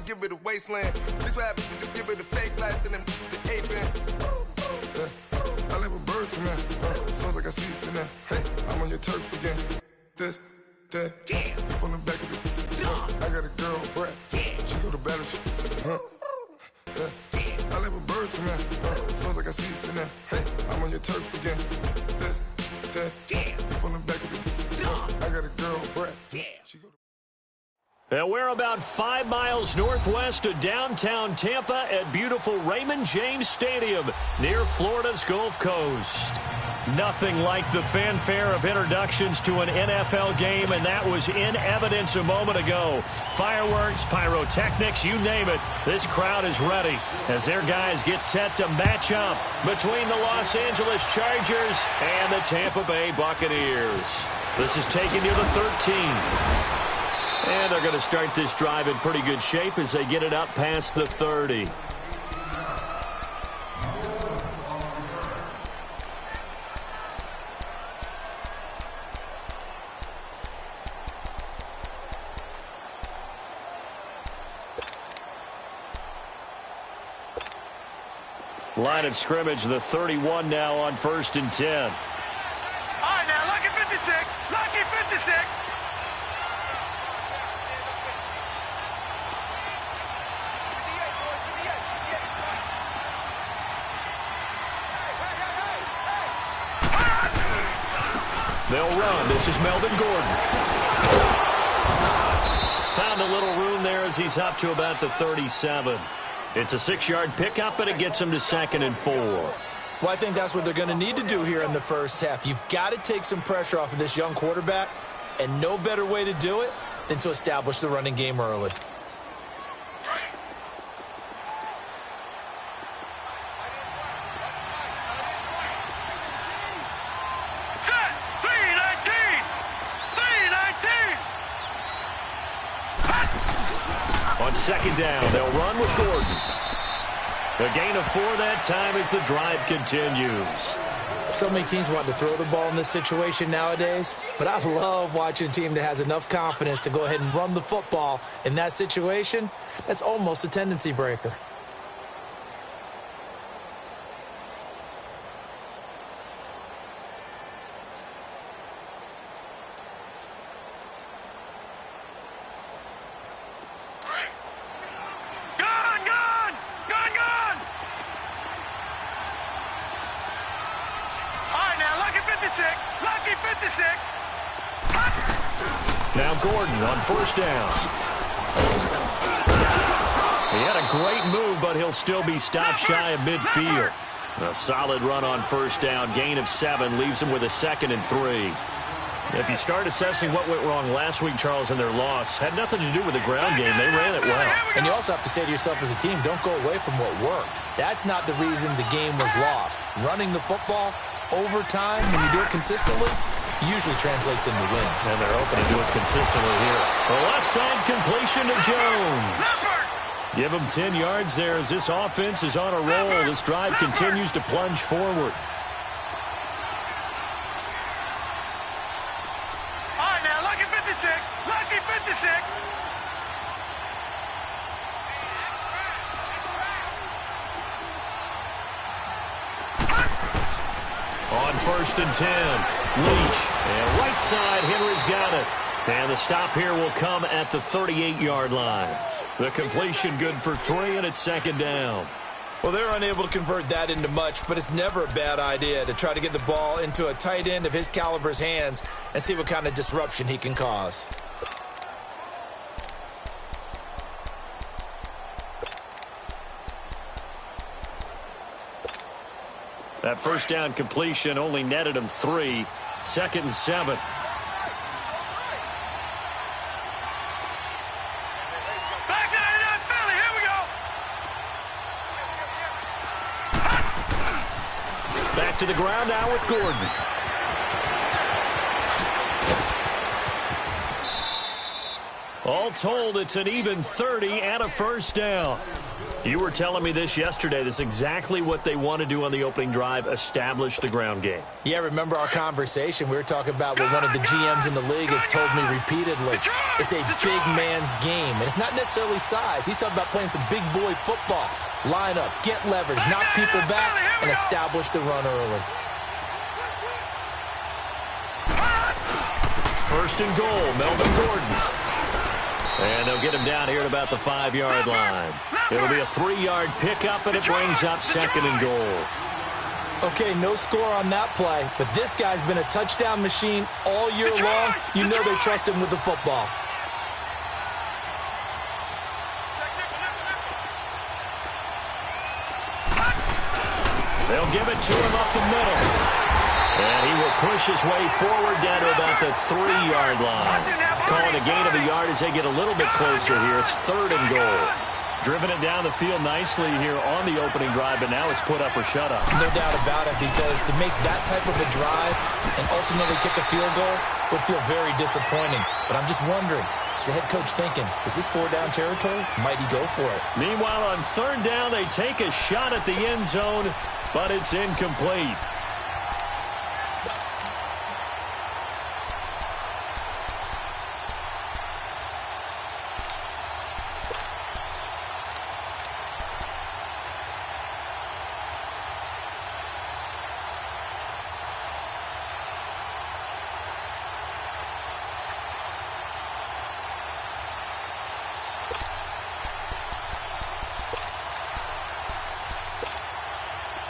give it a wasteland. This what happens when you give it a fake life and then the aping. I live with birds come in. Sounds like I see it in there. Hey, I'm on your turf again. This, that, yeah. From the back of the. I got a girl, Brad. She go to battleship. I live with birds come in. Sounds like I see it in there. Hey, I'm on your turf again. This, that, yeah. From the back of the. I got a girl, Brad. She go to. And we're about 5 miles northwest of downtown Tampa at beautiful Raymond James Stadium near Florida's Gulf Coast. Nothing like the fanfare of introductions to an NFL game, and that was in evidence a moment ago. Fireworks, pyrotechnics, you name it. This crowd is ready as their guys get set to match up between the Los Angeles Chargers and the Tampa Bay Buccaneers. This is taking you to 13. And they're going to start this drive in pretty good shape as they get it up past the 30. Line of scrimmage, the 31 now on 1st and 10. All right, now, lucky 56. Lucky 56. They'll run. This is Melvin Gordon. Found a little room there as he's up to about the 37. It's a 6-yard pickup, and it gets him to 2nd and 4. Well, I think that's what they're going to need to do here in the first half. You've got to take some pressure off of this young quarterback, and no better way to do it than to establish the running game early. On 2nd down, they'll run with Gordon. A gain of 4 that time as the drive continues. So many teams want to throw the ball in this situation nowadays, but I love watching a team that has enough confidence to go ahead and run the football in that situation. That's almost a tendency breaker. Now Gordon on 1st down. He had a great move, but he'll still be stopped shy of midfield. A solid run on 1st down. Gain of 7 leaves him with a 2nd and 3. If you start assessing what went wrong last week, Charles, in their loss, had nothing to do with the ground game. They ran it well. And you also have to say to yourself as a team, don't go away from what worked. That's not the reason the game was lost. Running the football over time, when you do it consistently, usually translates into wins. And they're hoping to do it consistently here. The left side completion to Jones. Give him 10 yards there as this offense is on a roll. This drive continues to plunge forward. All right, now, lucky 56. Lucky 56. On 1st and 10, Leach. And right side, Henry's got it. And the stop here will come at the 38-yard line. The completion good for 3, and it's 2nd down. Well, they're unable to convert that into much, but it's never a bad idea to try to get the ball into a tight end of his caliber's hands and see what kind of disruption he can cause. That 1st down completion only netted him 3. 2nd and 7. Back to the ground now with Gordon. All told, it's an even 30 and a first down. You were telling me this yesterday. This is exactly what they want to do on the opening drive, establish the ground game. Yeah, remember our conversation? We were talking about what one of the GMs in the league has told me repeatedly. It's a big man's game, and it's not necessarily size. He's talking about playing some big boy football. Line up, get leverage, knock people back, and establish the run early. First and goal, Melvin Gordon. And they'll get him down here at about the 5-yard line. It'll be a 3-yard pickup, and it brings up second and goal. Okay, no score on that play, but this guy's been a touchdown machine all year long. You know they trust him with the football. They'll give it to him up the middle. And he will push his way forward down to about the 3-yard line. Calling a gain of a yard as they get a little bit closer here. It's third and goal. Driven it down the field nicely here on the opening drive, but now it's put up or shut up. No doubt about it, because to make that type of a drive and ultimately kick a field goal would feel very disappointing. But I'm just wondering, is the head coach thinking, is this 4-down territory? Might he go for it? Meanwhile, on third down, they take a shot at the end zone, but it's incomplete.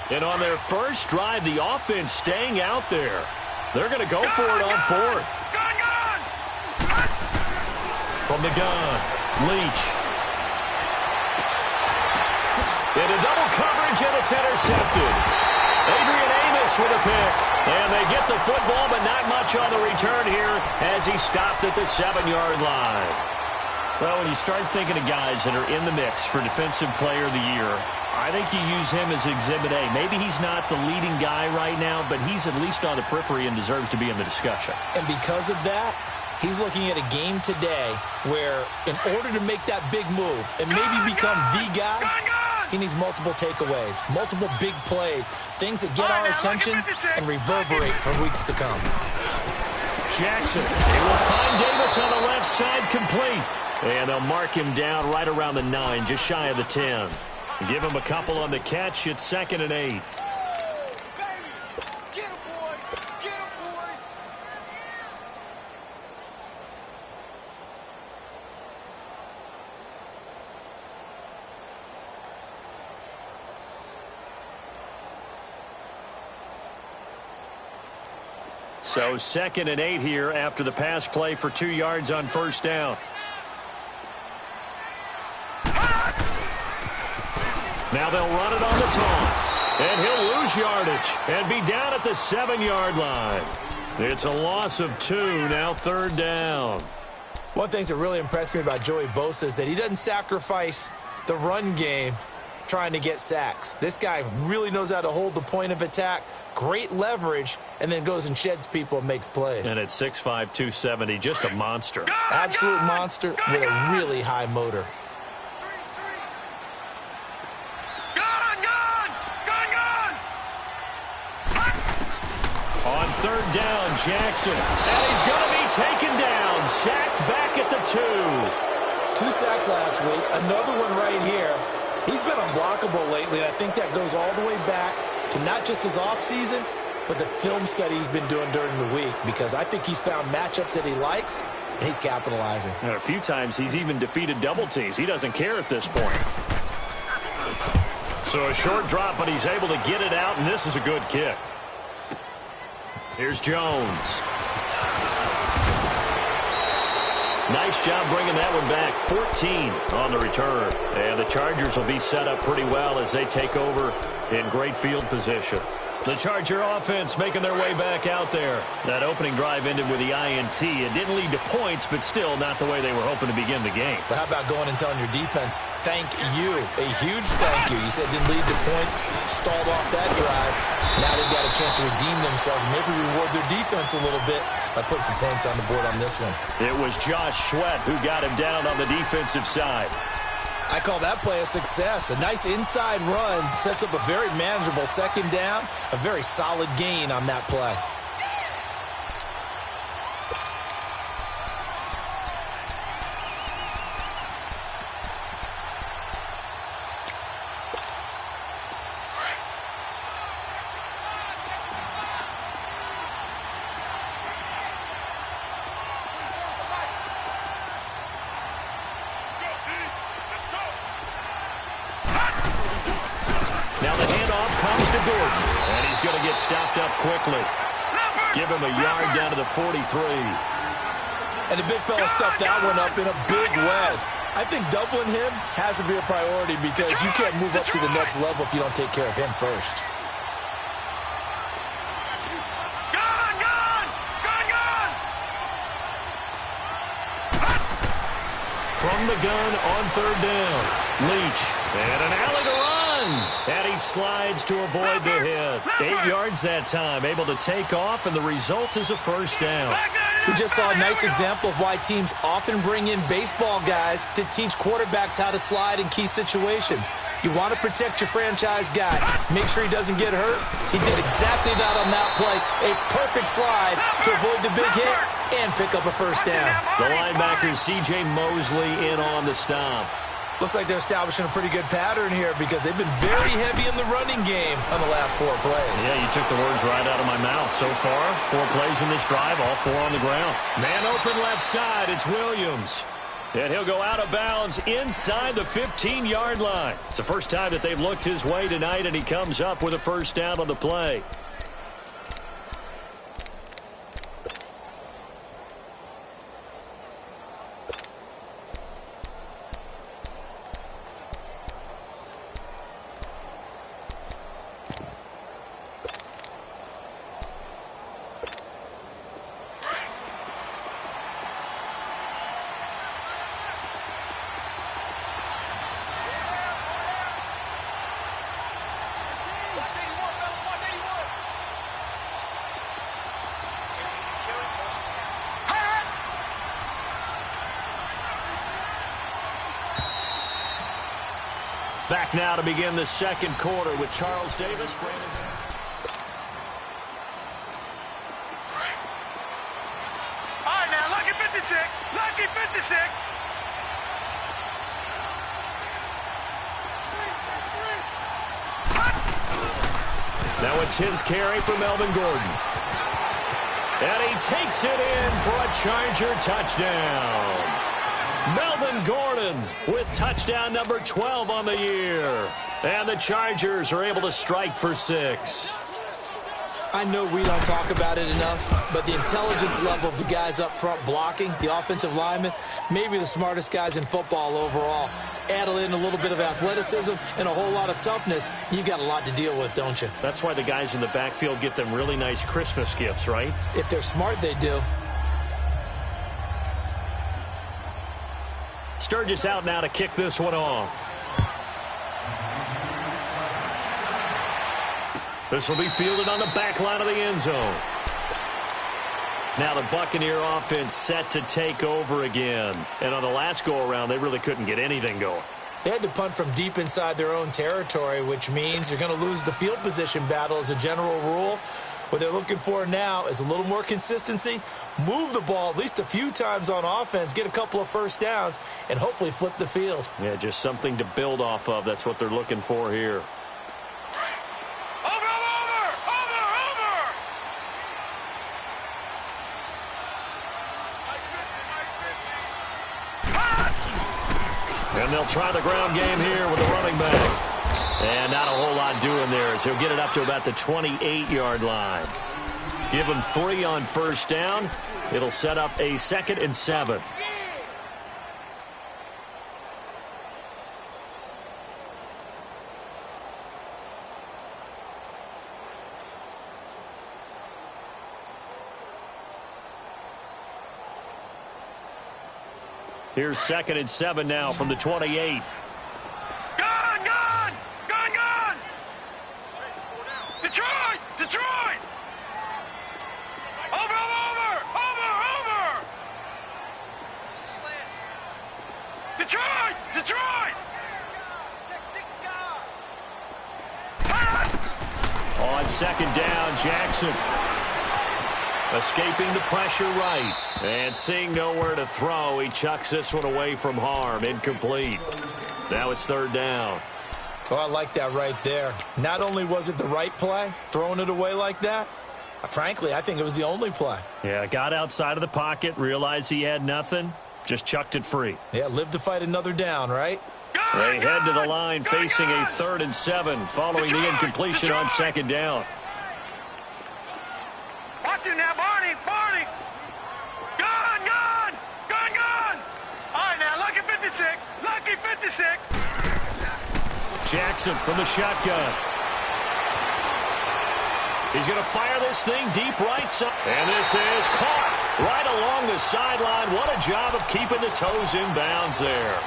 And on their first drive, the offense staying out there. They're going to go for it on fourth. From the gun, Leach. Into double coverage, and it's intercepted. Adrian Amos with a pick. And they get the football, but not much on the return here as he stopped at the 7-yard line. Well, when you start thinking of guys that are in the mix for Defensive Player of the Year, I think you use him as Exhibit A. Maybe he's not the leading guy right now, but he's at least on the periphery and deserves to be in the discussion. And because of that, he's looking at a game today where in order to make that big move and maybe become the guy, he needs multiple takeaways, multiple big plays, things that get our attention and reverberate for weeks to come. Jackson, they will find Davis on the left side, complete. And they'll mark him down right around the 9, just shy of the 10. Give him a couple on the catch. It's 2nd and 8. So 2nd and 8 here after the pass play for 2 yards on first down. Now they'll run it on the toss. And he'll lose yardage and be down at the 7-yard line. It's a loss of 2, now 3rd down. One of the things that really impressed me about Joey Bosa is that he doesn't sacrifice the run game trying to get sacks. This guy really knows how to hold the point of attack, great leverage, and then goes and sheds people and makes plays. And at 6'5", 270, just a monster. Absolute monster with a really high motor. On 3rd down, Jackson. And he's going to be taken down. Sacked back at the 2. 2 sacks last week. Another one right here. He's been unblockable lately, and I think that goes all the way back to not just his offseason, but the film study he's been doing during the week, because I think he's found matchups that he likes, and he's capitalizing. And a few times he's even defeated double teams. He doesn't care at this point. So a short drop, but he's able to get it out, and this is a good kick. Here's Jones. Nice job bringing that one back. 14 on the return. And the Chargers will be set up pretty well as they take over in great field position. The Charger offense making their way back out there. That opening drive ended with the INT. It didn't lead to points, but still not the way they were hoping to begin the game. But how about going and telling your defense, thank you, a huge thank you. You said it didn't lead to points, stalled off that drive. Now they've got a chance to redeem themselves, maybe reward their defense a little bit by putting some points on the board on this one. It was Josh Sweat who got him down on the defensive side. I call that play a success. A nice inside run sets up a very manageable second down, a very solid gain on that play. Now the handoff comes to Gordon, and he's going to get stopped up quickly. Give him a yard down to the 43. And the big fella stuffed that one up in a big way. I think doubling him has to be a priority because you can't move up to the next level if you don't take care of him first. From the gun on third down. Leach, and an alley to run. And he slides to avoid the hit. 8 yards that time, able to take off, and the result is a first down. We just saw a nice example of why teams often bring in baseball guys to teach quarterbacks how to slide in key situations. You want to protect your franchise guy. Make sure he doesn't get hurt. He did exactly that on that play. A perfect slide to avoid the big hit and pick up a first down. The linebacker, C.J. Mosley, in on the stop. Looks like they're establishing a pretty good pattern here because they've been very heavy in the running game on the last 4 plays. Yeah, you took the words right out of my mouth. So far, 4 plays in this drive, all 4 on the ground. Man open left side, it's Williams. And he'll go out of bounds inside the 15-yard line. It's the first time that they've looked his way tonight, and he comes up with a first down on the play. Back now to begin the second quarter with Charles Davis. All right, now, lucky 56. Lucky 56. Now a 10th carry for Melvin Gordon. And he takes it in for a Charger touchdown. Melvin Gordon with touchdown number 12 on the year. And the Chargers are able to strike for 6. I know we don't talk about it enough, but the intelligence level of the guys up front blocking, the offensive linemen, maybe the smartest guys in football overall. Add in a little bit of athleticism and a whole lot of toughness, you've got a lot to deal with, don't you? That's why the guys in the backfield get them really nice Christmas gifts, right? If they're smart, they do. Sturgis out now to kick this one off. This will be fielded on the back line of the end zone. Now the Buccaneer offense set to take over again. And on the last go-around, they really couldn't get anything going. They had to punt from deep inside their own territory, which means you're going to lose the field position battle as a general rule. What they're looking for now is a little more consistency, move the ball at least a few times on offense, get a couple of first downs, and hopefully flip the field. Yeah, just something to build off of. That's what they're looking for here. And they'll try the ground game here with the running back. And not a whole lot doing there as he'll get it up to about the 28-yard line. Give him 3 on first down. It'll set up a 2nd and 7. Here's 2nd and 7 now from the 28. Gone, gone! Gone, gone! Detroit! Detroit! Over, over! Over, over! Detroit! Detroit! On 2nd down, Jackson. Escaping the pressure right. And seeing nowhere to throw, he chucks this one away from harm. Incomplete. Now it's 3rd down. Oh, I like that right there. Not only was it the right play, throwing it away like that, frankly, I think it was the only play. Yeah, got outside of the pocket, realized he had nothing, just chucked it free. Yeah, live to fight another down, right? They head to the line facing a 3rd and 7 following the incompletion on 2nd down. Watch him now, Barney! Barney! Gone! Gone! Gone! Gone! All right, now, lucky 56! Lucky 56! Jackson from the shotgun. He's going to fire this thing deep right side. And this is caught right along the sideline. What a job of keeping the toes in bounds there.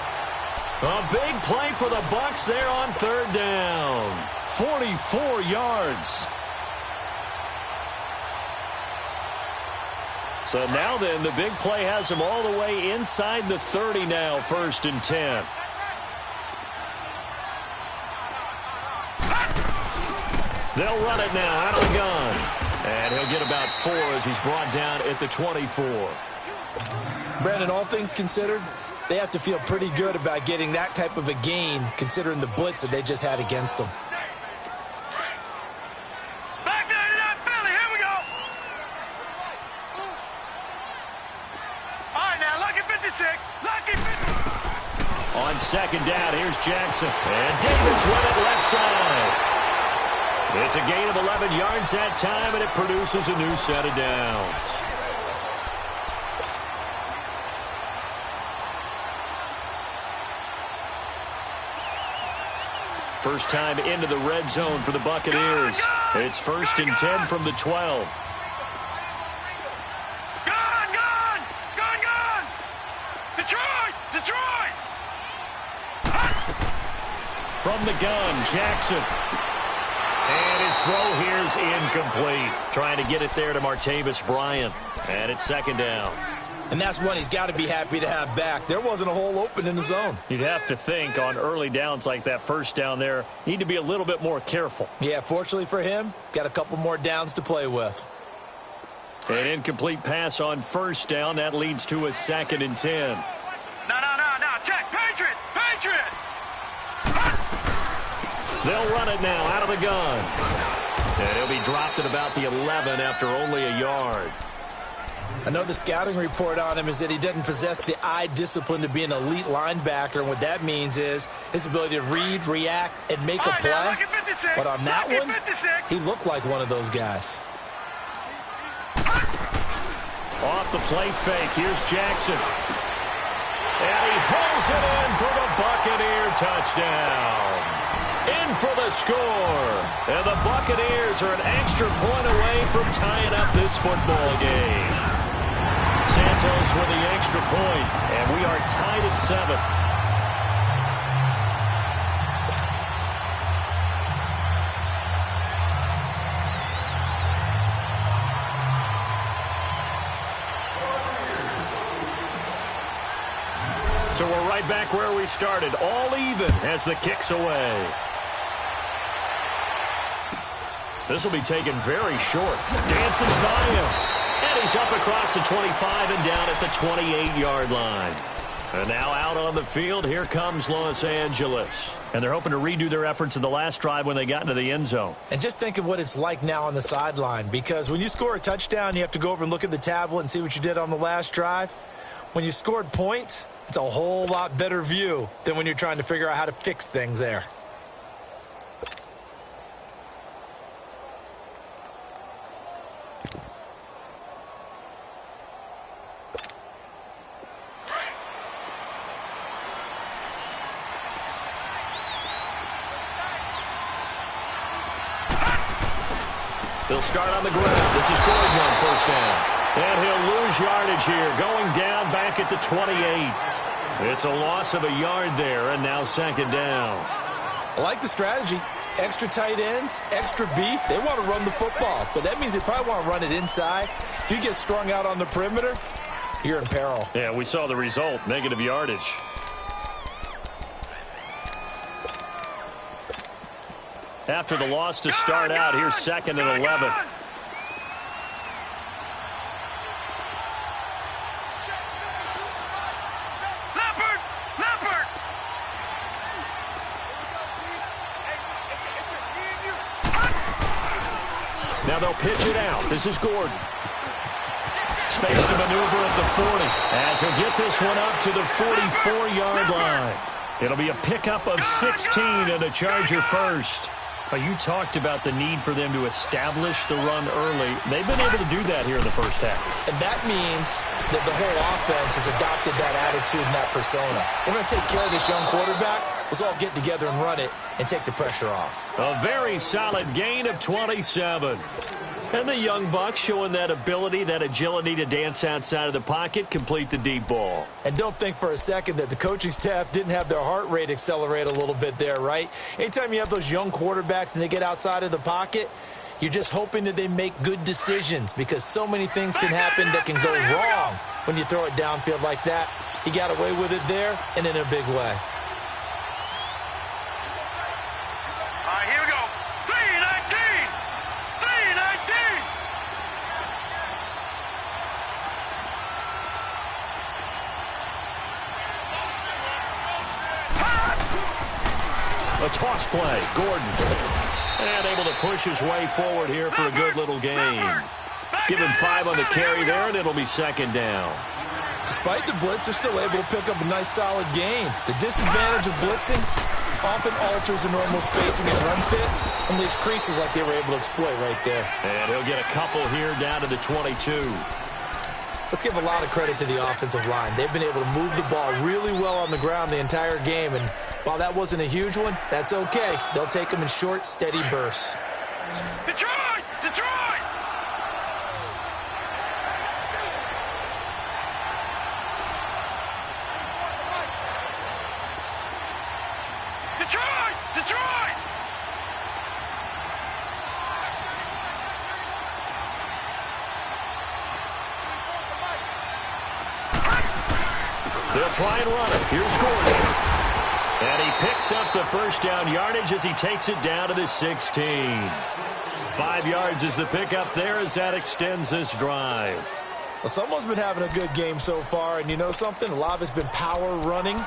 A big play for the Bucs there on 3rd down. 44 yards. So now then, the big play has him all the way inside the 30 now, 1st and 10. They'll run it now out of the gun. And he'll get about 4 as he's brought down at the 24. Brandon, all things considered, they have to feel pretty good about getting that type of a gain considering the blitz that they just had against them. Back there to that Philly. Here we go. All right, now, lucky 56. Lucky 56. On 2nd down, here's Jackson. And Davis with it left side. It's a gain of 11 yards that time, and it produces a new set of downs. First time into the red zone for the Buccaneers. It's 1st and 10 from the 12. Gone, gone! Gone, gone! Detroit! Detroit! From the gun, Jackson. And his throw here's incomplete. Trying to get it there to Martavis Bryant. And it's 2nd down. And that's one he's got to be happy to have back. There wasn't a hole open in the zone. You'd have to think on early downs like that 1st down there, need to be a little bit more careful. Yeah, fortunately for him, got a couple more downs to play with. An incomplete pass on 1st down. That leads to a 2nd and 10. No, check. Patriot! Patriot! They'll run it now out of the gun. And he'll be dropped at about the 11 after only a yard. I know the scouting report on him is that he doesn't possess the eye discipline to be an elite linebacker. And what that means is his ability to read, react, and make a play. But on that one, he looked like one of those guys. Off the play fake, here's Jackson. And he pulls it in for the Buccaneer touchdown. In for the score. And the Buccaneers are an extra point away from tying up this football game. Santos with the extra point, and we are tied at 7. So we're right back where we started, all even as the kick's away. This will be taken very short. Dances by him. And he's up across the 25 and down at the 28-yard line. And now out on the field, here comes Los Angeles. And they're hoping to redo their efforts in the last drive when they got into the end zone. And just think of what it's like now on the sideline, because when you score a touchdown, you have to go over and look at the tablet and see what you did on the last drive. When you scored points, it's a whole lot better view than when you're trying to figure out how to fix things there. They'll start on the ground. This is Gordon on 1st down. And he'll lose yardage here, going down back at the 28. It's a loss of a yard there, and now second down. I like the strategy. Extra tight ends, extra beef. They want to run the football, but that means they probably want to run it inside. If you get strung out on the perimeter, you're in peril. Yeah, we saw the result, negative yardage. After the loss to start out, here's second and 11. Now they'll pitch it out. This is Gordon. Space to maneuver at the 40 as he'll get this one up to the 44-yard line. It'll be a pickup of 16 and a Charger first. You talked about the need for them to establish the run early. They've been able to do that here in the first half. And that means that the whole offense has adopted that attitude and that persona. We're going to take care of this young quarterback. Let's all get together and run it and take the pressure off. A very solid gain of 27. And the young buck showing that ability, that agility to dance outside of the pocket, complete the deep ball. And don't think for a second that the coaching staff didn't have their heart rate accelerate a little bit there, right? Anytime you have those young quarterbacks and they get outside of the pocket, you're just hoping that they make good decisions because so many things can happen that can go wrong when you throw it downfield like that. He got away with it there and in a big way. All right, here we go. 319! 319! A toss play, Gordon. And able to push his way forward here for a good little gain. Give him 5 on the carry there, and it'll be second down. Despite the blitz, they're still able to pick up a nice, solid gain. The disadvantage of blitzing often alters the normal spacing and run fits and leaves creases like they were able to exploit right there. And he'll get a couple here down to the 22. Let's give a lot of credit to the offensive line. They've been able to move the ball really well on the ground the entire game, and while that wasn't a huge one, that's okay. They'll take them in short, steady bursts. Detroit! Detroit! Detroit! Detroit! They'll try and run it. Here's Gordon. And he picks up the first down yardage as he takes it down to the 16. 5 yards is the pickup there as that extends this drive. Well, someone's been having a good game so far, and you know something? A lot of it's been power running.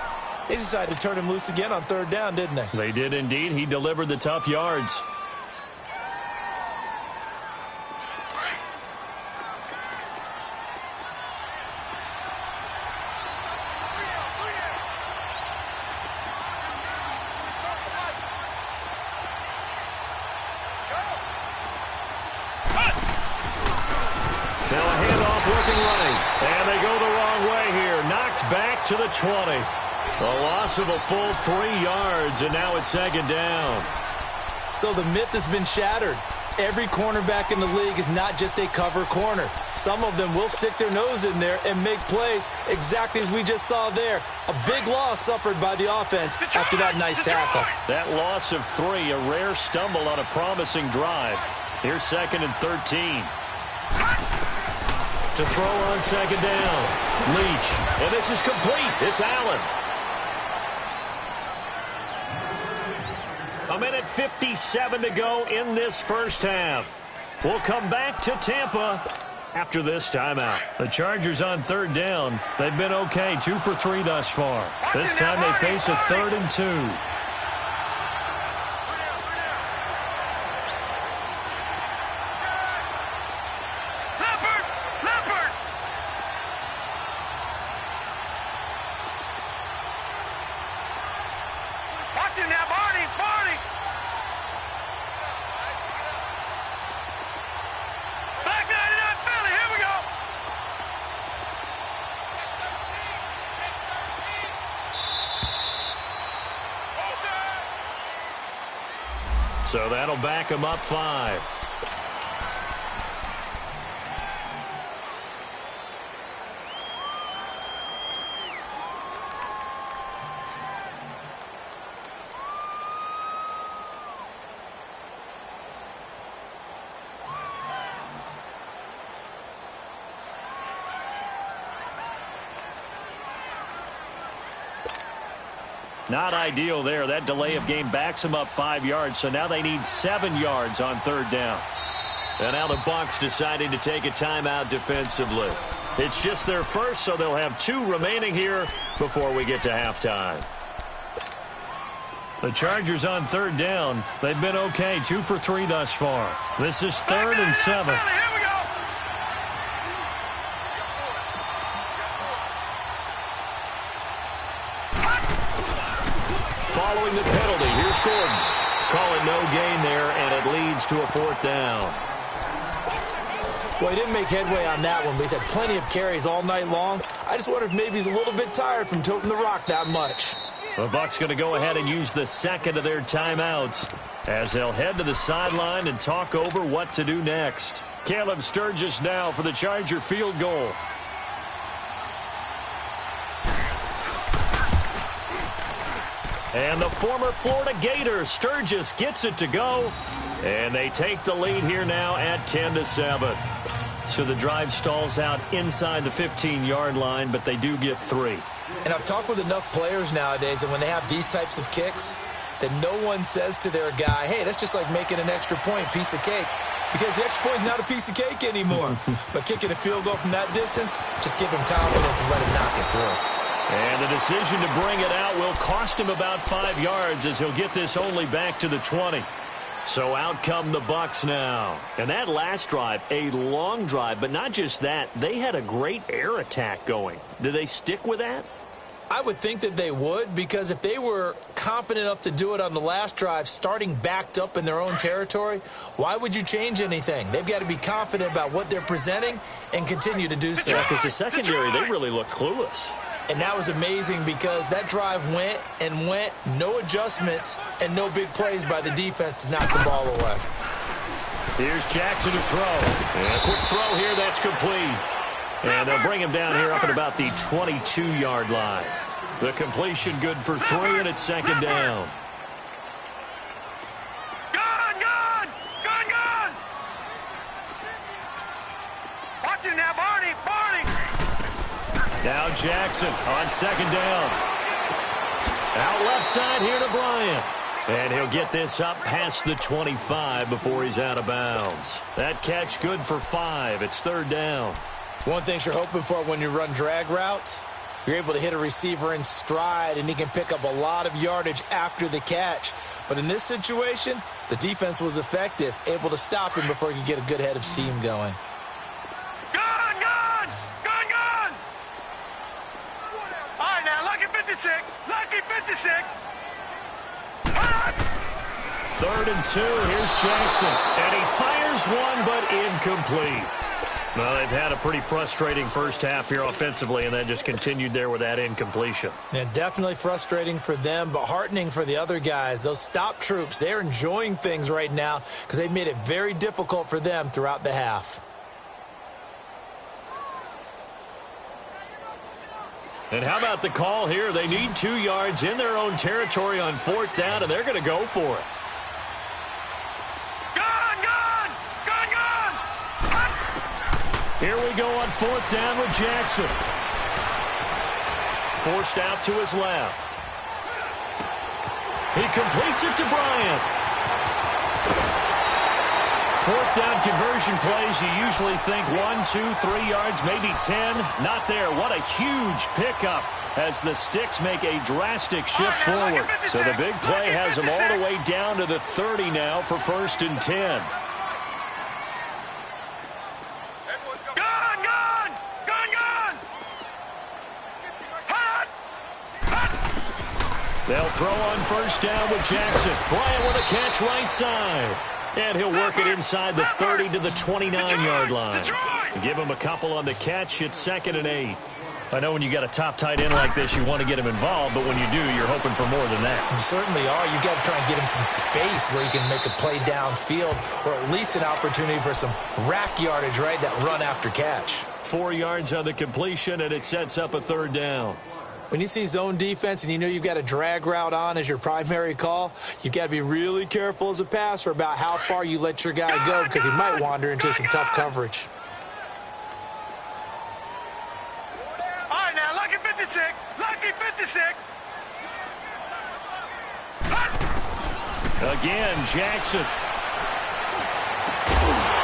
They decided to turn him loose again on third down, didn't they? They did indeed. He delivered the tough yards. Now a handoff looking right. And they go the wrong way here. Knocked back to the 20. A loss of a full 3 yards, and now it's second down. So the myth has been shattered. Every cornerback in the league is not just a cover corner. Some of them will stick their nose in there and make plays exactly as we just saw there. A big loss suffered by the offense after that nice tackle. That loss of 3, a rare stumble on a promising drive. Here's second and 13. To throw on second down. Leach. And this is complete. It's Allen. A minute 57 to go in this first half. We'll come back to Tampa after this timeout. The Chargers on third down. They've been okay, 2 for 3 thus far. This time they face a 3rd and 2. So that'll back him up 5. Not ideal there. That delay of game backs them up 5 yards, so now they need 7 yards on third down. And now the Bucs deciding to take a timeout defensively. It's just their first, so they'll have 2 remaining here before we get to halftime. The Chargers on third down. They've been okay, 2 for 3 thus far. This is 3rd and 7. Following the penalty, here's Gordon. Call it no gain there, and it leads to a 4th down. Well, he didn't make headway on that one, but he's had plenty of carries all night long. I just wonder if maybe he's a little bit tired from toting the rock that much. The Bucs going to go ahead and use the second of their timeouts as they'll head to the sideline and talk over what to do next. Caleb Sturgis now for the Charger field goal. And the former Florida Gator, Sturgis, gets it to go. And they take the lead here now at 10-7. So the drive stalls out inside the 15-yard line, but they do get 3. And I've talked with enough players nowadays, and when they have these types of kicks, that no one says to their guy, hey, that's just like making an extra point, piece of cake. Because the extra point is not a piece of cake anymore. But kicking a field goal from that distance, just give him confidence and let him knock it through. And the decision to bring it out will cost him about 5 yards as he'll get this only back to the 20. So out come the Bucs now. And that last drive, a long drive, but not just that. They had a great air attack going. Do they stick with that? I would think that they would, because if they were confident enough to do it on the last drive, starting backed up in their own territory, why would you change anything? They've got to be confident about what they're presenting and continue to do so. Yeah, because the secondary, they really looked clueless. And that was amazing because that drive went and went, no adjustments, and no big plays by the defense to knock the ball away. Here's Jackson to throw. And a quick throw here, that's complete. And they'll bring him down here up at about the 22-yard line. The completion good for 3, and it's 2nd down. Gone! Watch it now, Barney! Now Jackson on 2nd down. Out left side here to Bryant. And he'll get this up past the 25 before he's out of bounds. That catch good for 5. It's 3rd down. One thing you're hoping for when you run drag routes, you're able to hit a receiver in stride, and he can pick up a lot of yardage after the catch. But in this situation, the defense was effective, able to stop him before he could get a good head of steam going. All right, now, lucky 56. 3rd and 2. Here's Jackson. And he fires one, but incomplete. Well, they've had a pretty frustrating first half here offensively, and then just continued there with that incompletion. Yeah, definitely frustrating for them, but heartening for the other guys. Those stop troops, they're enjoying things right now because they've made it very difficult for them throughout the half. And how about the call here? They need 2 yards in their own territory on 4th down, and they're going to go for it. Here we go on 4th down with Jackson. Forced out to his left. He completes it to Bryant. 4th down conversion plays, you usually think 1, 2, 3 yards, maybe 10. Not there. What a huge pickup as the Sticks make a drastic shift forward. So the big play has them all the way down to the 30 now for 1st and 10. They'll throw on 1st down with Jackson. Bryant with a catch right side. And he'll work it inside the 30 to the 29-yard line. Give him a couple on the catch. It's 2nd and 8. I know when you got a top tight end like this, you want to get him involved, but when you do, you're hoping for more than that. You certainly are. You've got to try and get him some space where he can make a play downfield, or at least an opportunity for some rack yardage, right, that run after catch. 4 yards on the completion, and it sets up a 3rd down. When you see zone defense and you know you've got a drag route on as your primary call, you've got to be really careful as a passer about how far you let your guy go because he might wander into some tough coverage. All right, now, lucky 56. Again, Jackson.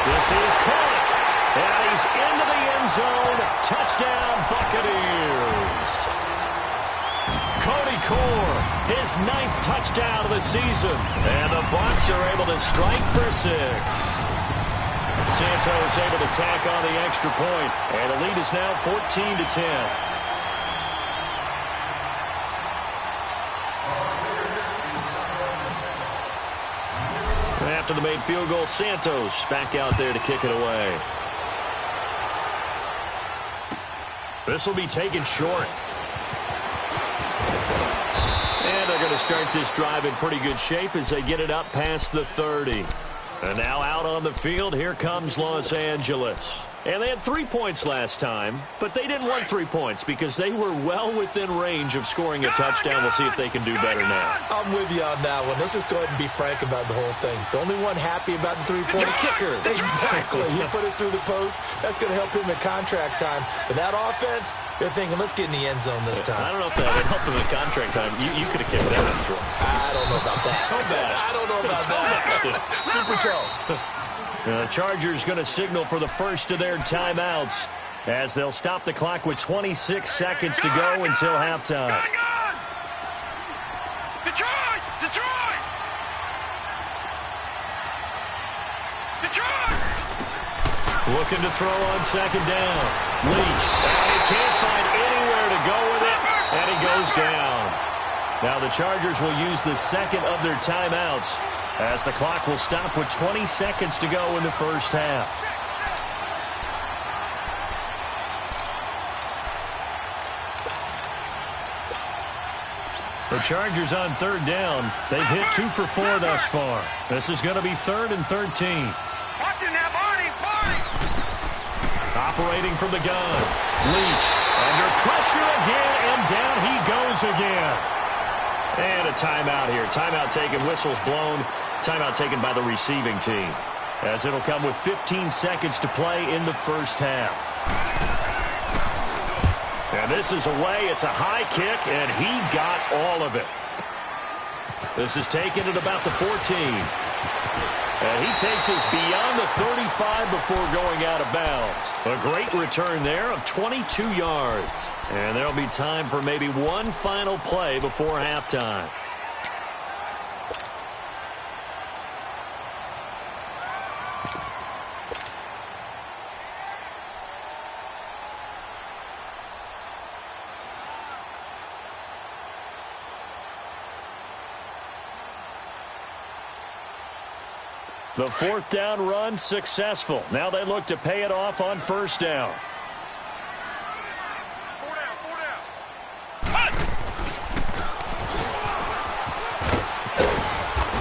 This is caught. And he's into the end zone. Touchdown, Buccaneers. Cody Core, his 9th touchdown of the season. And the Bucs are able to strike for 6. Santos able to tack on the extra point. And the lead is now 14-10. After the made field goal, Santos back out there to kick it away. This will be taken short. And they're going to start this drive in pretty good shape as they get it up past the 30. And now out on the field, here comes Los Angeles. And they had 3 points last time, but they didn't want 3 points because they were well within range of scoring a touchdown. We'll see if they can do better now. I'm with you on that one. Let's just go ahead and be frank about the whole thing. The only one happy about the 3-point kicker. Exactly. He put it through the post. That's going to help him in contract time. But that offense, they're thinking, let's get in the end zone this time. I don't know if that would help him in contract time. You could have kicked that one through. I don't know about that. Toe bash. I don't know about that. Super toe. The Chargers going to signal for the first of their timeouts as they'll stop the clock with 26 seconds to go until halftime. Detroit! Detroit! Detroit! Looking to throw on second down. Leach. And he can't find anywhere to go with it, and he goes down. Now the Chargers will use the second of their timeouts as the clock will stop with 20 seconds to go in the first half. The Chargers on third down. They've hit 2 for 4 thus far. This is going to be 3rd and 13. Watch him now, Barney! Barney! Operating from the gun. Leach under pressure again, and down he goes again. And a timeout here. Timeout taken, whistles blown. Timeout taken by the receiving team, as it'll come with 15 seconds to play in the first half. And this is away. It's a high kick, and he got all of it. This is taken at about the 14. And he takes us beyond the 35 before going out of bounds. A great return there of 22 yards. And there'll be time for maybe one final play before halftime. The 4th down run successful. Now they look to pay it off on first down. 4 down.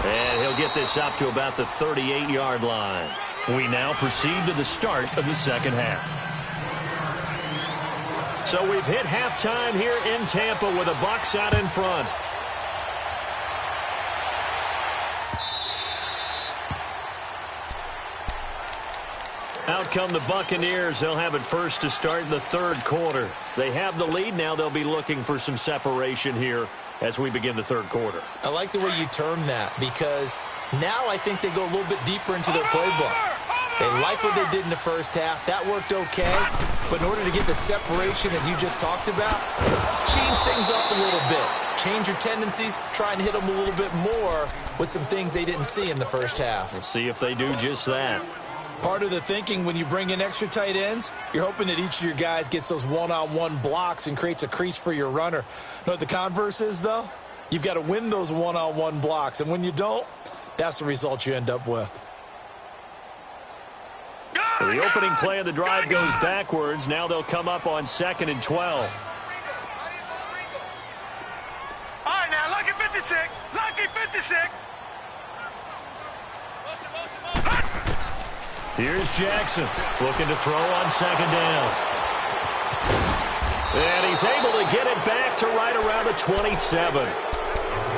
And he'll get this up to about the 38-yard line. We now proceed to the start of the second half. So we've hit halftime here in Tampa with the Bucs out in front. Out come the Buccaneers. They'll have it first to start in the third quarter. They have the lead. Now they'll be looking for some separation here as we begin the third quarter. I like the way you term that, because now I think they go a little bit deeper into their playbook. They like what they did in the first half. That worked okay. But in order to get the separation that you just talked about, change things up a little bit. Change your tendencies. Try and hit them a little bit more with some things they didn't see in the first half. We'll see if they do just that. Part of the thinking when you bring in extra tight ends, you're hoping that each of your guys gets those one-on-one blocks and creates a crease for your runner. You know what the converse is, though? You've got to win those one-on-one blocks. And when you don't, that's the result you end up with. So the opening play of the drive goes backwards. Now they'll come up on 2nd and 12. All right, now, lucky 56. Lucky 56. Here's Jackson looking to throw on second down. And he's able to get it back to right around the 27.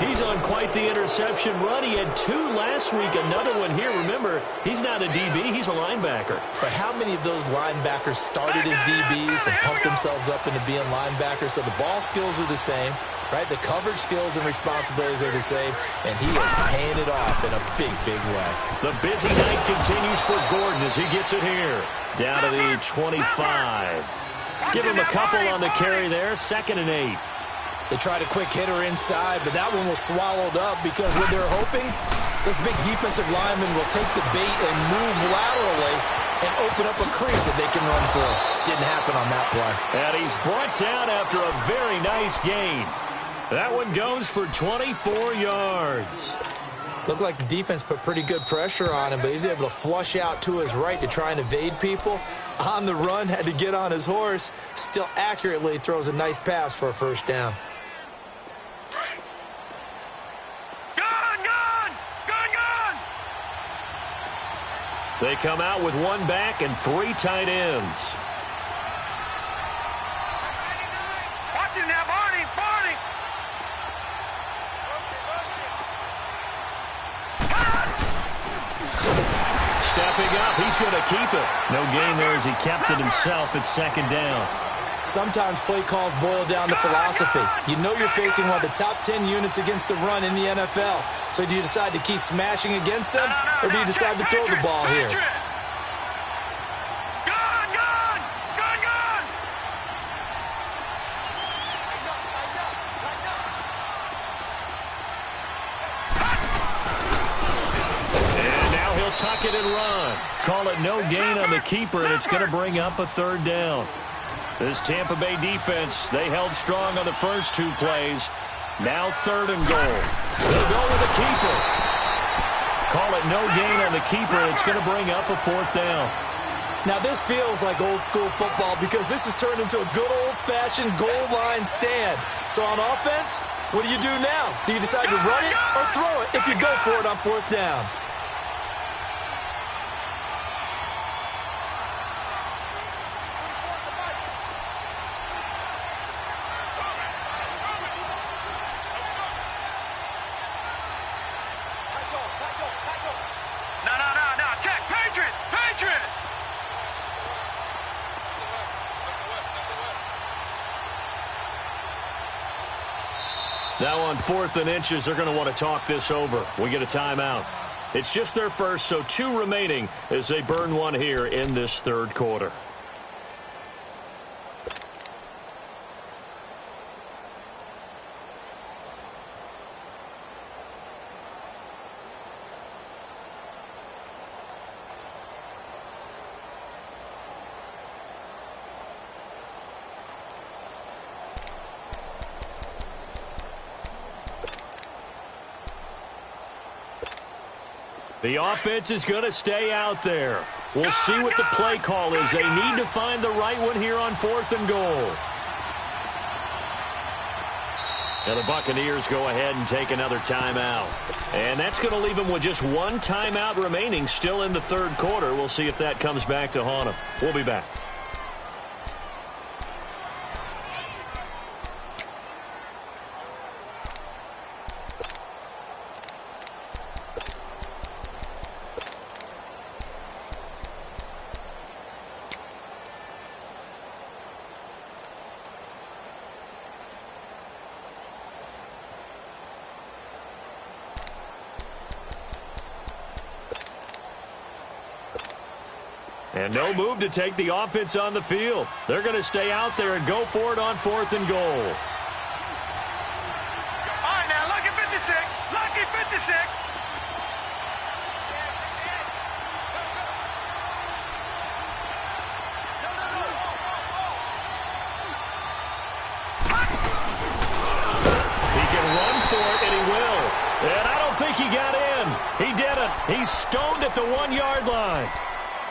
He's on quite the interception run. He had 2 last week, another one here. Remember, he's not a DB, he's a linebacker. But how many of those linebackers started as DBs and pumped themselves up into being linebackers? So the ball skills are the same, right? The coverage skills and responsibilities are the same, and he is paying it off in a big, big way. The busy night continues for Gordon as he gets it here. Down to the 25. Give him a couple on the carry there, 2nd and 8. They tried a quick hitter inside, but that one was swallowed up because what they're hoping, this big defensive lineman will take the bait and move laterally and open up a crease that they can run through. Didn't happen on that play. And he's brought down after a very nice gain. That one goes for 24 yards. Looked like the defense put pretty good pressure on him, but he's able to flush out to his right to try and evade people. On the run, had to get on his horse. Still accurately throws a nice pass for a first down. They come out with 1 back and 3 tight ends. Watch it now, Barney, Barney. Stepping up, he's going to keep it. No gain there as he kept it himself at 2nd down. Sometimes play calls boil down to philosophy. You know you're facing one of the top 10 units against the run in the NFL. So do you decide to keep smashing against them, or do you decide to throw the ball here? And now he'll tuck it and run. Call it no gain on the keeper, and it's going to bring up a 3rd down. This Tampa Bay defense, they held strong on the first 2 plays. Now 3rd and goal. They'll go with the keeper. Call it no gain on the keeper, and it's going to bring up a 4th down. Now this feels like old school football because this has turned into a good old-fashioned goal line stand. So on offense, what do you do now? Do you decide to run it or throw it if you go for it on 4th down? Now on 4th and inches, they're going to want to talk this over. We get a timeout. It's just their first, so 2 remaining as they burn one here in this 3rd quarter. The offense is going to stay out there. We'll see what the play call is. They need to find the right one here on 4th and goal. And the Buccaneers go ahead and take another timeout. And that's going to leave them with just 1 timeout remaining still in the 3rd quarter. We'll see if that comes back to haunt them. We'll be back. And no move to take the offense on the field. They're going to stay out there and go for it on 4th and goal. All right, now, lucky 56. Lucky 56. He can run for it, and he will. And I don't think he got in. He didn't. He's stoned at the 1-yard line.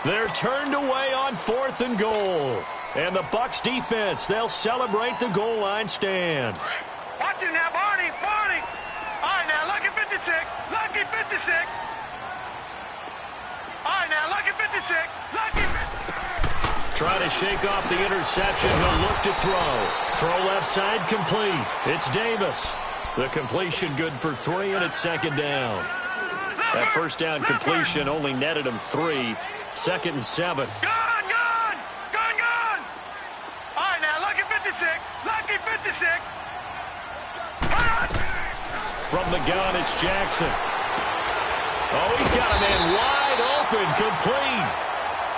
They're turned away on 4th and goal. And the Bucs defense, they'll celebrate the goal line stand. Watch it now, Barney, Barney. All right, now, lucky 56. Lucky 56. All right, now, lucky 56. Lucky 56. Try to shake off the interception. He'll look to throw. Throw left side complete. It's Davis. The completion good for 3, and it's second down. That first down completion only netted him 3. 2nd and 7. Gone! All right, now, lucky 56. Lucky 56. From the gun, it's Jackson. Oh, he's got a man wide open, complete.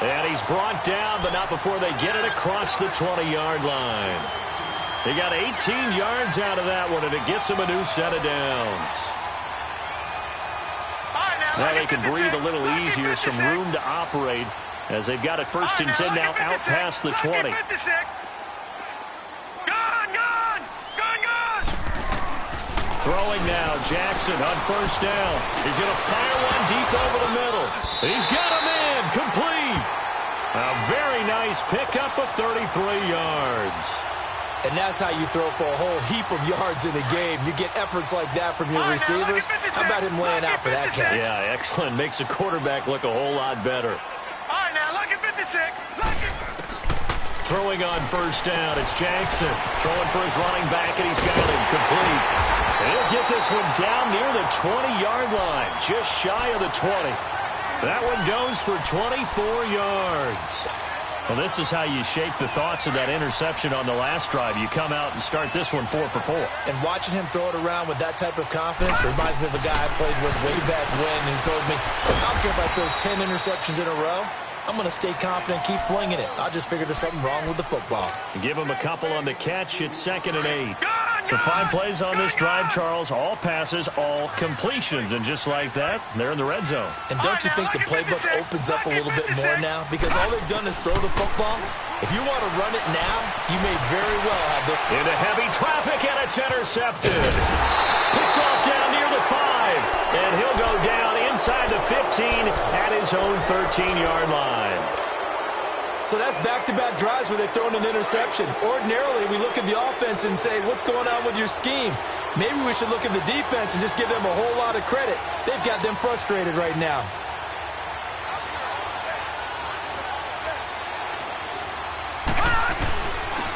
And he's brought down, but not before they get it across the 20-yard line. He got 18 yards out of that one, and it gets him a new set of downs. Now they can breathe a little easier, some room to operate, as they've got it 1st and 10 now out past the 20. Throwing now, Jackson on 1st down. He's going to fire one deep over the middle. He's got a man, complete. A very nice pickup of 33 yards. And that's how you throw for a whole heap of yards in the game. You get efforts like that from your receivers. How about him laying out for that catch? Yeah, excellent. Makes the quarterback look a whole lot better. All right, now, lucky 56. Throwing on 1st down, it's Jackson. Throwing for his running back, and he's got it complete. And he'll get this one down near the 20-yard line, just shy of the 20. That one goes for 24 yards. Well, this is how you shake the thoughts of that interception on the last drive. You come out and start this one 4 for 4. And watching him throw it around with that type of confidence reminds me of a guy I played with way back when, and he told me, I don't care if I throw 10 interceptions in a row. I'm going to stay confident, keep flinging it. I just figured there's something wrong with the football. Give him a couple on the catch. It's 2nd and 8. So 5 plays on this drive, Charles. All passes, all completions. And just like that, they're in the red zone. And don't you think the playbook opens up a little bit more now? Because all they've done is throw the football. If you want to run it now, you may very well have the... Into heavy traffic, and it's intercepted. Picked off down near the 5. And he'll go down inside the 15 at his own 13-yard line. So that's back-to-back drives where they've thrown an interception. Ordinarily, we look at the offense and say, what's going on with your scheme? Maybe we should look at the defense and just give them a whole lot of credit. They've got them frustrated right now.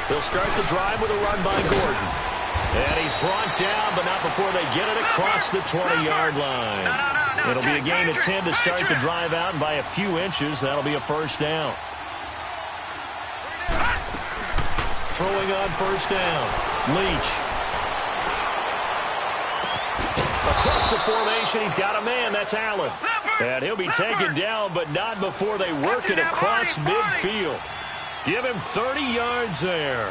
They'll start the drive with a run by Gordon. And he's brought down, but not before they get it across the 20-yard line. It'll be a gain of 10 to start the drive out, and by a few inches, that'll be a 1st down. Throwing on 1st down, Leach. Across the formation, he's got a man. That's Allen. And he'll be taken down, but not before they work it across midfield. Give him 30 yards there.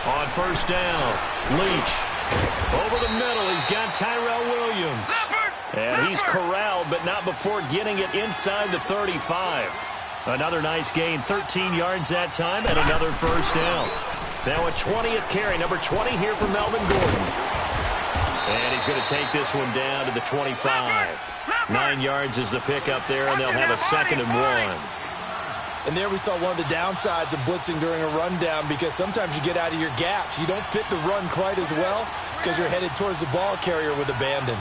On 1st down, Leach. Over the middle, he's got Tyrell Williams. And he's corralled, but not before getting it inside the 35. Another nice gain, 13 yards that time, and another 1st down. Now a 20th carry, number 20 here for Melvin Gordon. And he's going to take this one down to the 25. 9 yards is the pickup there, and they'll have a 2nd and 1. And there we saw one of the downsides of blitzing during a rundown, because sometimes you get out of your gaps. You don't fit the run quite as well because you're headed towards the ball carrier with abandon.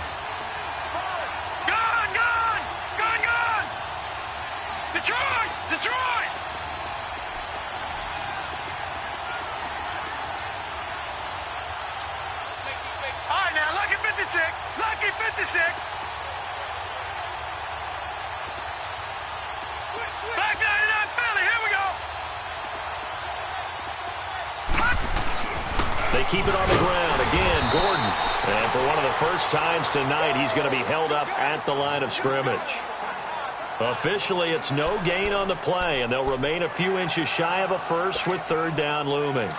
Detroit! All right, now, lucky 56. Lucky 56. Back 99 Philly. Here we go. They keep it on the ground. Again, Gordon. And for one of the first times tonight, he's going to be held up at the line of scrimmage. Officially, it's no gain on the play, and they'll remain a few inches shy of a 1st with 3rd down looming.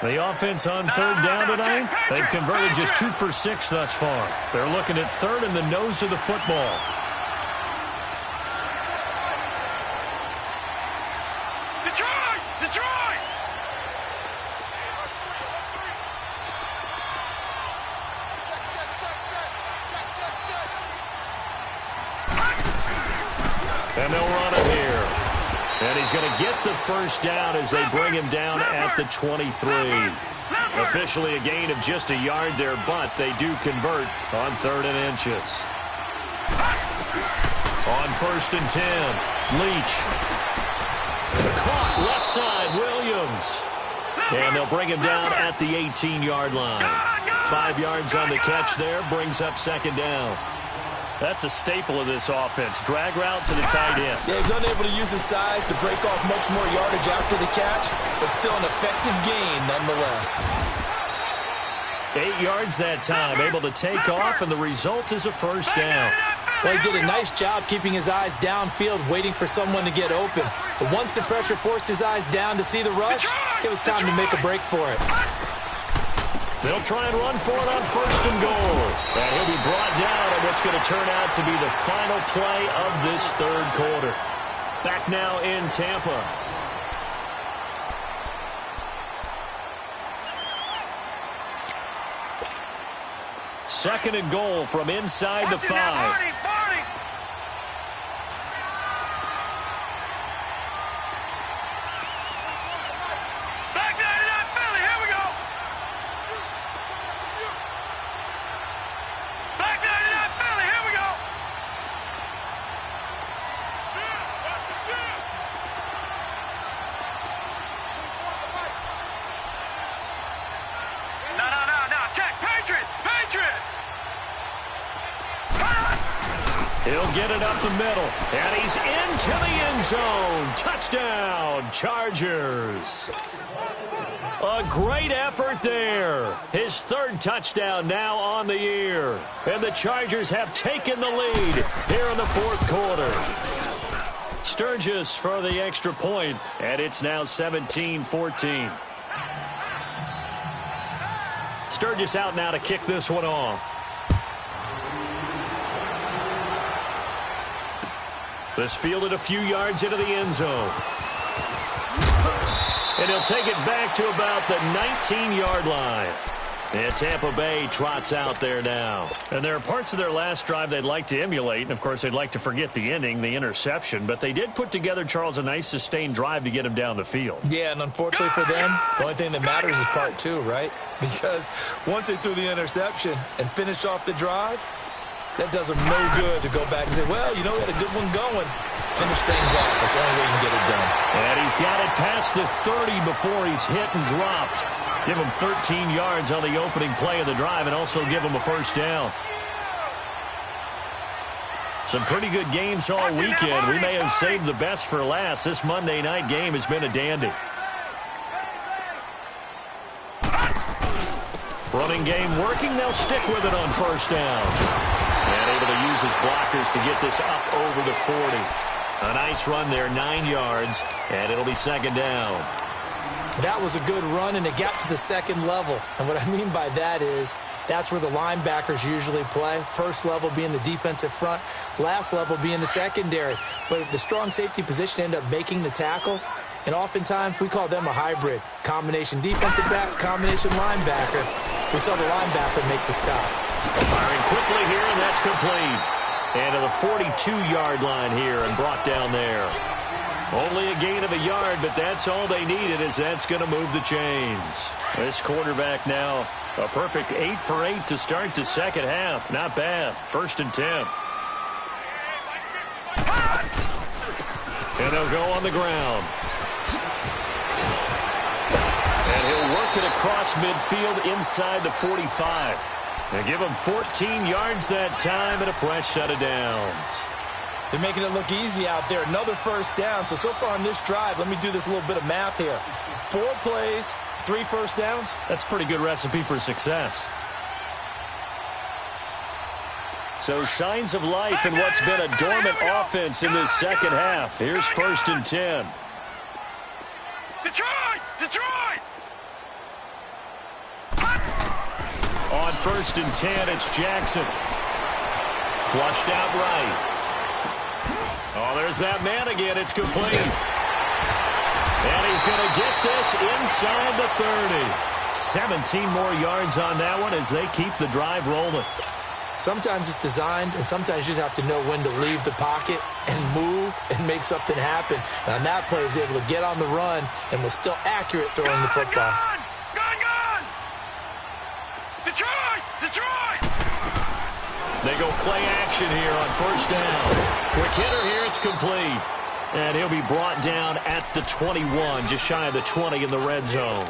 The offense on 3rd down tonight, they've converted just 2 for 6 thus far. They're looking at 3rd in the nose of the football. Detroit! And they'll run it here. And he's going to get the 1st down as they bring him down at the 23. Officially a gain of just a yard there, but they do convert on 3rd and inches. On 1st and 10, Leach. The clock, left side, Williams. And they'll bring him down at the 18-yard line. 5 yards on the catch there, brings up second down. That's a staple of this offense. Drag route to the tight end. Yeah, he's unable to use his size to break off much more yardage after the catch, but still an effective gain nonetheless. 8 yards that time, able to take off, and the result is a first down. Well, he did a nice job keeping his eyes downfield, waiting for someone to get open. But once the pressure forced his eyes down to see the rush, it was time to make a break for it. They'll try and run for it on first and goal. And he'll be brought down on what's going to turn out to be the final play of this third quarter. Back now in Tampa. Second and goal from inside the 5. He'll get it up the middle, and he's into the end zone. Touchdown, Chargers. A great effort there. His third touchdown now on the year. And the Chargers have taken the lead here in the fourth quarter. Sturgis for the extra point, and it's now 17-14. Sturgis out now to kick this one off. This fielded a few yards into the end zone. And he'll take it back to about the 19-yard line. And Tampa Bay trots out there now. And there are parts of their last drive they'd like to emulate. And, of course, they'd like to forget the ending, the interception. But they did put together, Charles, a nice sustained drive to get him down the field. Yeah, and unfortunately for them, the only thing that matters is part 2, right? Because once they threw the interception and finished off the drive, that does them no good to go back and say, well, you know, we had a good one going. Finish things off. That's the only way you can get it done. And he's got it past the 30 before he's hit and dropped. Give him 13 yards on the opening play of the drive and also give him a first down. Some pretty good games all weekend. We may have saved the best for last. This Monday night game has been a dandy. Running game working. They'll stick with it on first down. And able to use his blockers to get this up over the 40. A nice run there, 9 yards, and it'll be second down. That was a good run, and it got to the second level. And what I mean by that is that's where the linebackers usually play. First level being the defensive front, last level being the secondary. But the strong safety position ended up making the tackle, and oftentimes we call them a hybrid. Combination defensive back, combination linebacker. We saw the linebacker make the stop. Firing quickly here, and that's complete. And to the 42-yard line here and brought down there. Only a gain of a yard, but that's all they needed, as that's going to move the chains. This quarterback now, a perfect 8 for 8 to start the second half. Not bad. First and 10. And they'll go on the ground. And he'll work it across midfield inside the 45. They give him 14 yards that time and a fresh set of downs. They're making it look easy out there. Another first down. So far on this drive, let me do this little bit of math here. 4 plays, 3 first downs. That's a pretty good recipe for success. So signs of life in what's been a dormant offense in this second half. Here's first and 10. Detroit! Detroit! On first and 10, it's Jackson. Flushed out right. Oh, there's that man again. It's complete. And he's going to get this inside the 30. 17 more yards on that one as they keep the drive rolling. Sometimes it's designed, and sometimes you just have to know when to leave the pocket and move and make something happen. And on that play, he was able to get on the run and was still accurate throwing the football. Gun! Detroit! Detroit! They go play action here on first down. Quick hitter here, it's complete. And he'll be brought down at the 21, just shy of the 20 in the red zone.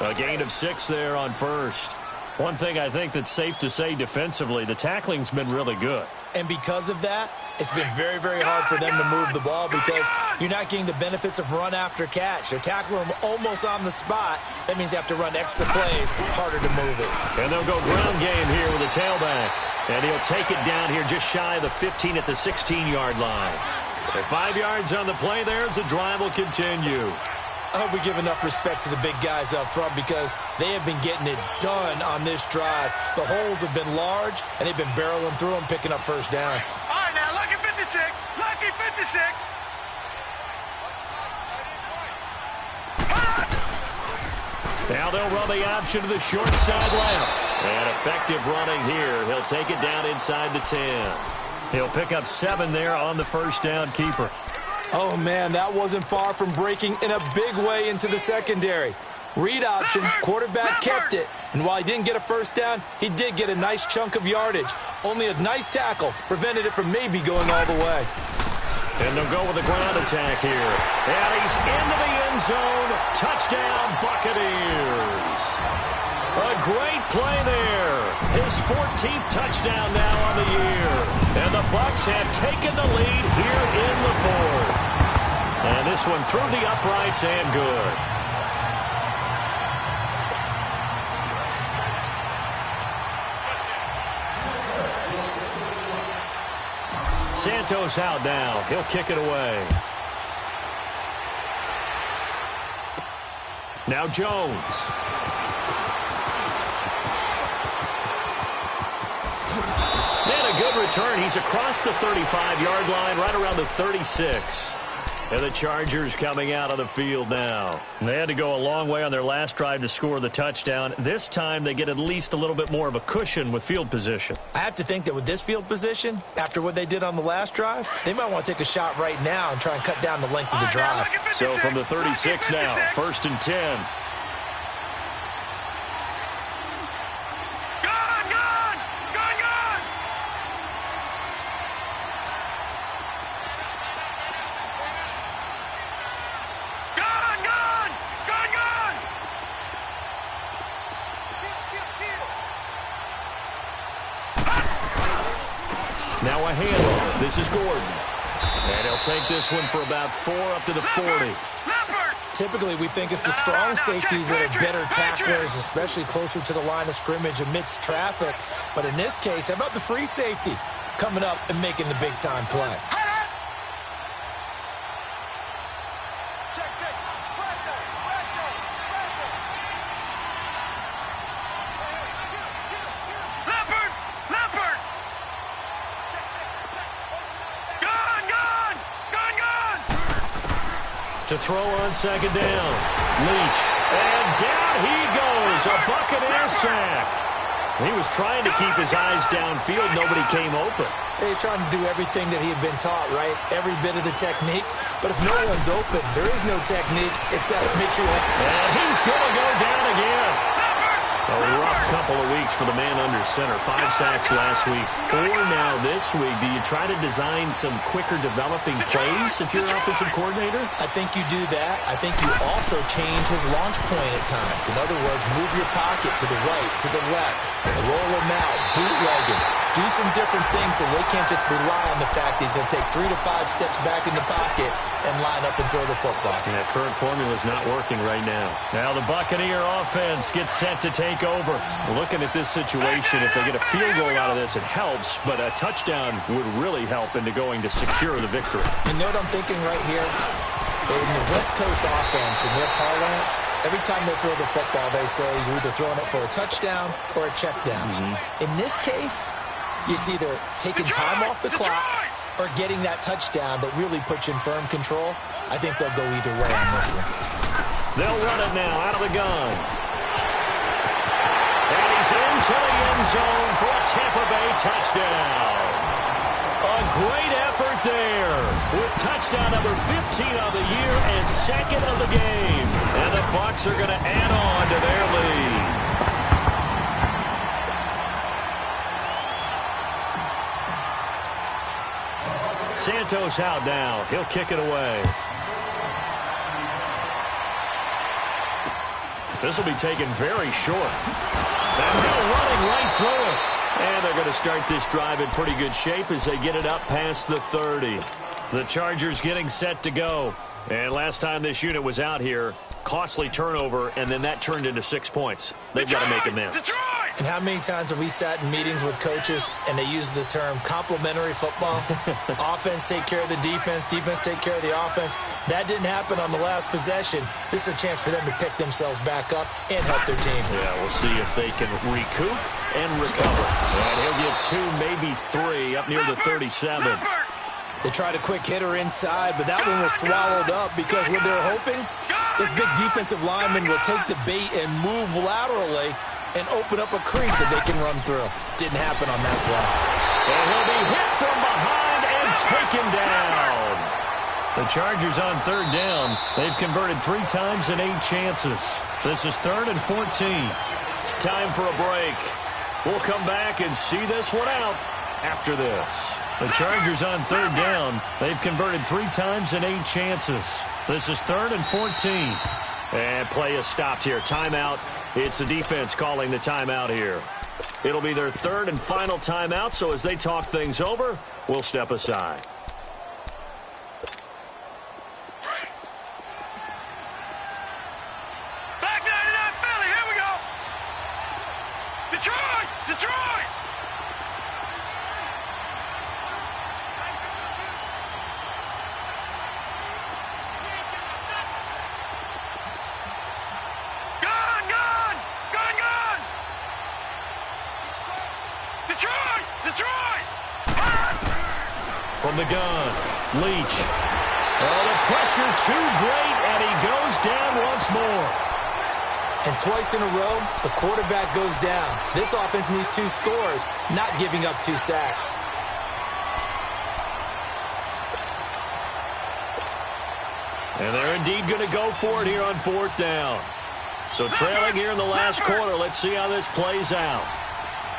A gain of 6 there on first. One thing I think that's safe to say defensively, the tackling's been really good. And because of that, it's been very, very hard for them to move the ball because you're not getting the benefits of run after catch. They're tackling them almost on the spot. That means you have to run extra plays, harder to move it. And they'll go ground game here with a tailback. And he'll take it down here just shy of the 15 at the 16-yard line. And 5 yards on the play there as the drive will continue. I hope we give enough respect to the big guys up front because they have been getting it done on this drive. The holes have been large, and they've been barreling through them, picking up first downs. All right, now, lucky 56. Lucky 56. Now they'll run the option to the short side left. And effective running here. He'll take it down inside the 10. He'll pick up 7 there on the first down keeper. Oh, man, that wasn't far from breaking in a big way into the secondary. Read option, quarterback kept it. And while he didn't get a first down, he did get a nice chunk of yardage. Only a nice tackle prevented it from maybe going all the way. And they'll go with the ground attack here. And he's into the end zone. Touchdown, Buccaneers. A great play there. His 14th touchdown now on the year. And the Bucs have taken the lead here in the 4th. And this one through the uprights and good. Santos out now. He'll kick it away. Now Jones. And a good return. He's across the 35-yard line, right around the 36. And the Chargers coming out on the field now. They had to go a long way on their last drive to score the touchdown. This time they get at least a little bit more of a cushion with field position. I have to think that with this field position, after what they did on the last drive, they might want to take a shot right now and try and cut down the length of the drive. So from the 36 now, 1st and 10. Now a handoff. This is Gordon. And he'll take this one for about 4 up to the 40. Typically, we think it's the strong safeties that are better tacklers, especially closer to the line of scrimmage amidst traffic. But in this case, how about the free safety coming up and making the big-time play? To throw on 2nd down. Leach. And down he goes. A Buccaneer sack. He was trying to keep his eyes downfield. Nobody came open. He's trying to do everything that he had been taught, right? Every bit of the technique. But if no one's open, there is no technique except make sure. And he's going to go down again. A rough couple of weeks for the man under center. 5 sacks last week, 4 now this week. Do you try to design some quicker developing plays if you're an offensive coordinator? I think you do that. I think you also change his launch point at times. In other words, move your pocket to the right, to the left, roll him out, bootlegging. Do some different things so they can't just rely on the fact that he's going to take 3 to 5 steps back in the pocket and line up and throw the football. Yeah, current formula is not working right now. Now the Buccaneer offense gets set to take over. Looking at this situation, if they get a field goal out of this, it helps, but a touchdown would really help into going to secure the victory. You know what I'm thinking right here? In the West Coast offense, in their parlance, every time they throw the football, they say you're either throwing it for a touchdown or a check down. In this case, it's either taking time off the clock or getting that touchdown that really puts you in firm control. I think they'll go either way on this one. They'll run it now out of the gun. And he's into the end zone for a Tampa Bay touchdown. A great effort there with touchdown number 15 of the year and 2nd of the game. And the Bucs are going to add on to their lead. Santos out now. He'll kick it away. This will be taken very short. And now running right through it. And they're going to start this drive in pretty good shape as they get it up past the 30. The Chargers getting set to go. And last time this unit was out here, costly turnover, and then that turned into 6 points. They've got to make amends. And how many times have we sat in meetings with coaches and they use the term complementary football? Offense take care of the defense, defense take care of the offense. That didn't happen on the last possession. This is a chance for them to pick themselves back up and help their team. Yeah, we'll see if they can recoup and recover. And he'll get 2, maybe 3 up near the 37. They tried a quick hitter inside, but that one was swallowed up because what they're hoping, this big defensive lineman will take the bait and move laterally and open up a crease that they can run through. Didn't happen on that play. And he'll be hit from behind and taken down. The Chargers on 3rd down. They've converted 3 times in 8 chances. This is 3rd and 14. Time for a break. We'll come back and see this one out after this. The Chargers on 3rd down. They've converted 3 times in 8 chances. This is 3rd and 14. And play is stopped here. Timeout. It's the defense calling the timeout here. It'll be their 3rd and final timeout, so as they talk things over, we'll step aside. Back 99 Philly, here we go. Detroit! Detroit! Gun, gun! Gun, gun! Detroit! Detroit! From the gun, Leach. Oh, the pressure too great, and he goes down once more. And twice in a row, the quarterback goes down. This offense needs 2 scores, not giving up 2 sacks. And they're indeed going to go for it here on 4th down. So trailing here in the last quarter, let's see how this plays out.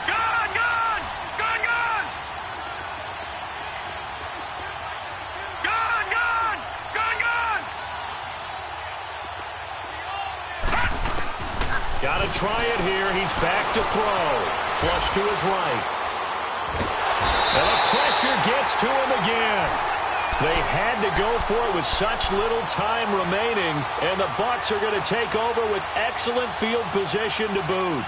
Gun, gun! Gun, gun! Gun, gun! Gun, gun! Got to try it here. He's back to throw. Flush to his right. And the pressure gets to him again. They had to go for it with such little time remaining, and the Bucs are going to take over with excellent field position to boot.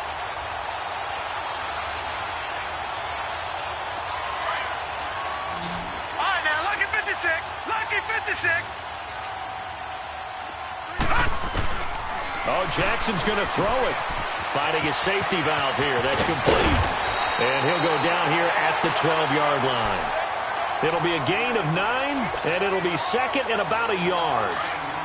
All right, now, lucky 56. Lucky 56. Oh, Jackson's going to throw it. Finding his safety valve here. That's complete. And he'll go down here at the 12-yard line. It'll be a gain of 9, and it'll be 2nd and about a yard.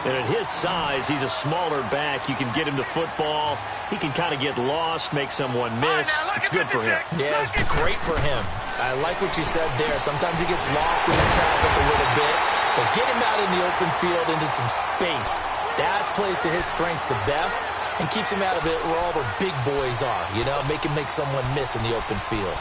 And at his size, he's a smaller back. You can get him to football. He can kind of get lost, make someone miss. It's good for him. Yeah, it's great for him. I like what you said there. Sometimes he gets lost in the traffic a little bit, but get him out in the open field into some space. That plays to his strengths the best and keeps him out of it where all the big boys are, you know, make him make someone miss in the open field.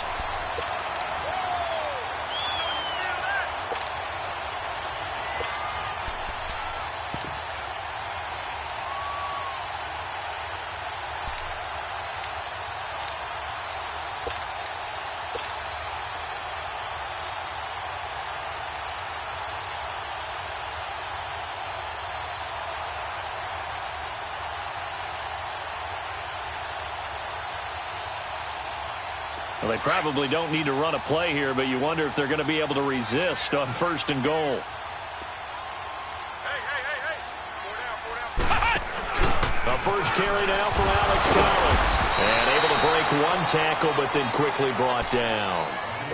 Well, they probably don't need to run a play here, but you wonder if they're going to be able to resist on 1st and goal. The first carry now for Alex Collins. And able to break 1 tackle, but then quickly brought down.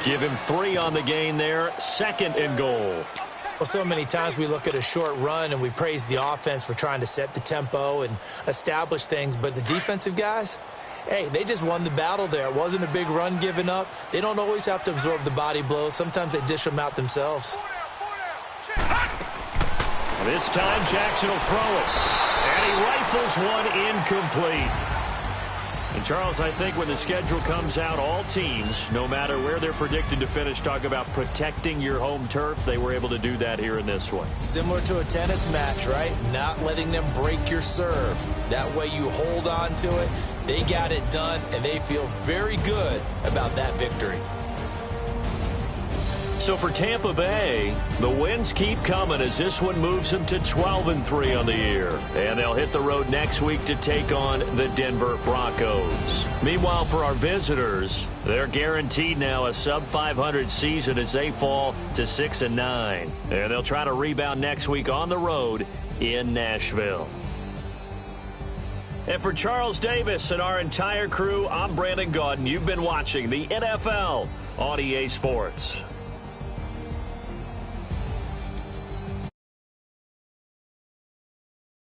Give him 3 on the gain there. 2nd and goal. Well, so many times we look at a short run and we praise the offense for trying to set the tempo and establish things, but the defensive guys, hey, they just won the battle there. It wasn't a big run given up. They don't always have to absorb the body blows. Sometimes they dish them out themselves. This time Jackson will throw it. And he rifles one incomplete. And, Charles, I think when the schedule comes out, all teams, no matter where they're predicted to finish, talk about protecting your home turf. They were able to do that here in this one. Similar to a tennis match, right? Not letting them break your serve. That way you hold on to it. They got it done, and they feel very good about that victory. So for Tampa Bay, the wins keep coming as this one moves them to 12-3 on the year. And they'll hit the road next week to take on the Denver Broncos. Meanwhile, for our visitors, they're guaranteed now a sub-500 season as they fall to 6-9. And they'll try to rebound next week on the road in Nashville. And for Charles Davis and our entire crew, I'm Brandon Gaudin. You've been watching the NFL on EA Sports.